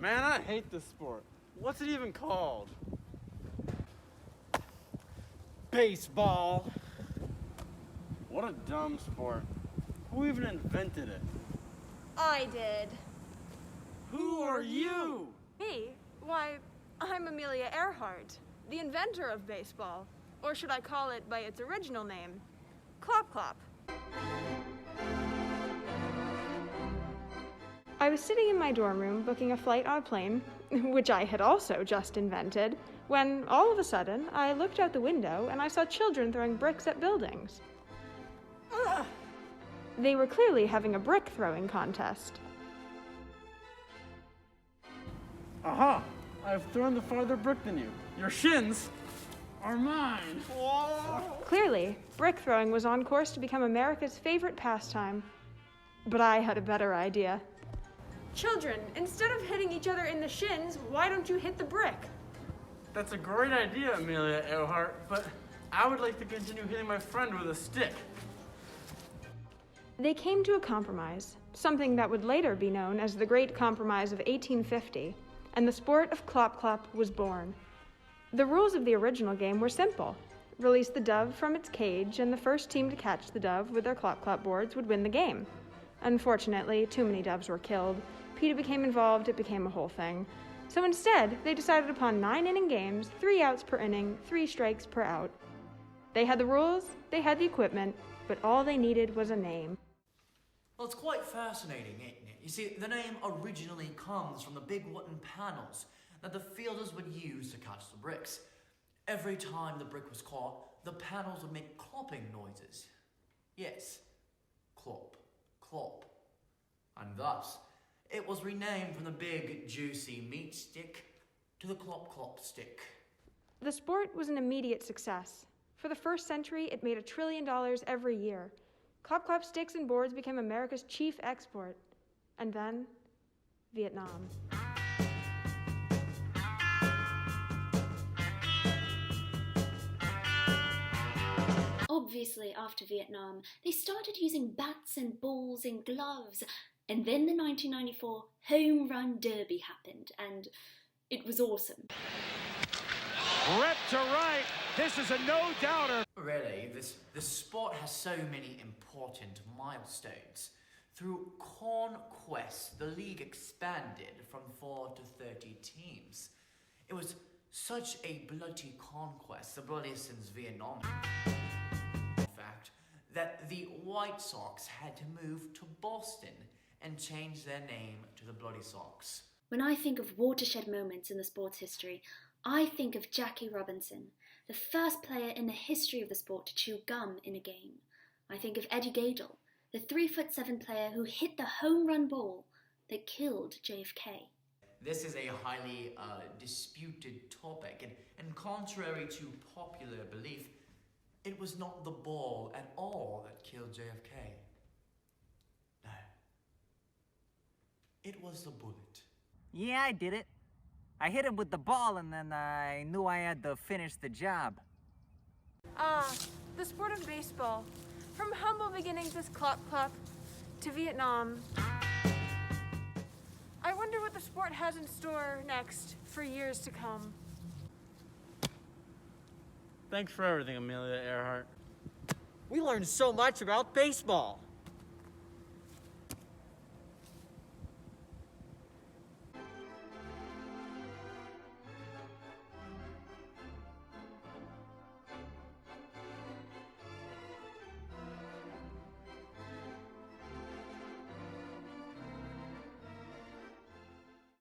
Man, I hate this sport. What's it even called? Baseball. What a dumb sport. Who even invented it? I did. Who are you? Me? Why, I'm Amelia Earhart, the inventor of baseball. Or should I call it by its original name, Clop Clop. I was sitting in my dorm room booking a flight on a plane, which I had also just invented, when all of a sudden I looked out the window and I saw children throwing bricks at buildings. Ugh. They were clearly having a brick throwing contest. Aha! I've thrown the farther brick than you. Your shins are mine. Whoa. Clearly, brick throwing was on course to become America's favorite pastime. But I had a better idea. Children, instead of hitting each other in the shins, why don't you hit the brick? That's a great idea, Amelia Earhart, but I would like to continue hitting my friend with a stick. They came to a compromise, something that would later be known as the Great Compromise of 1850, and the sport of Clop Clop was born. The rules of the original game were simple. Release the dove from its cage, and the first team to catch the dove with their Clop Clop boards would win the game. Unfortunately, too many doves were killed. PETA became involved, it became a whole thing. So instead, they decided upon 9-inning games, 3 outs per inning, 3 strikes per out. They had the rules, they had the equipment, but all they needed was a name. Well, it's quite fascinating, isn't it? You see, the name originally comes from the big wooden panels that the fielders would use to catch the bricks. Every time the brick was caught, the panels would make clopping noises. Yes, clop, clop. And thus, it was renamed from the big, juicy meat stick to the Clop Clop stick. The sport was an immediate success. For the first century, it made $1 trillion every year. Clop Clop sticks and boards became America's chief export. And then, Vietnam. Obviously, after Vietnam, they started using bats and balls and gloves. And then the 1994 Home Run Derby happened, and it was awesome. Rip to right. This is a no-doubter. Really, this sport has so many important milestones. Through conquest, the league expanded from 4 to 30 teams. It was such a bloody conquest, the bloodiest since Vietnam. In fact, that the White Sox had to move to Boston and change their name to the Bloody Sox. When I think of watershed moments in the sport's history, I think of Jackie Robinson, the first player in the history of the sport to chew gum in a game. I think of Eddie Gadel, the 3'7" player who hit the home run ball that killed JFK. This is a highly disputed topic, and contrary to popular belief, it was not the ball at all that killed JFK. No. It was the bullet. Yeah, I did it. I hit him with the ball and then I knew I had to finish the job. The sport of baseball. From humble beginnings as Clop Clop to Vietnam. I wonder what the sport has in store next for years to come. Thanks for everything, Amelia Earhart. We learned so much about baseball.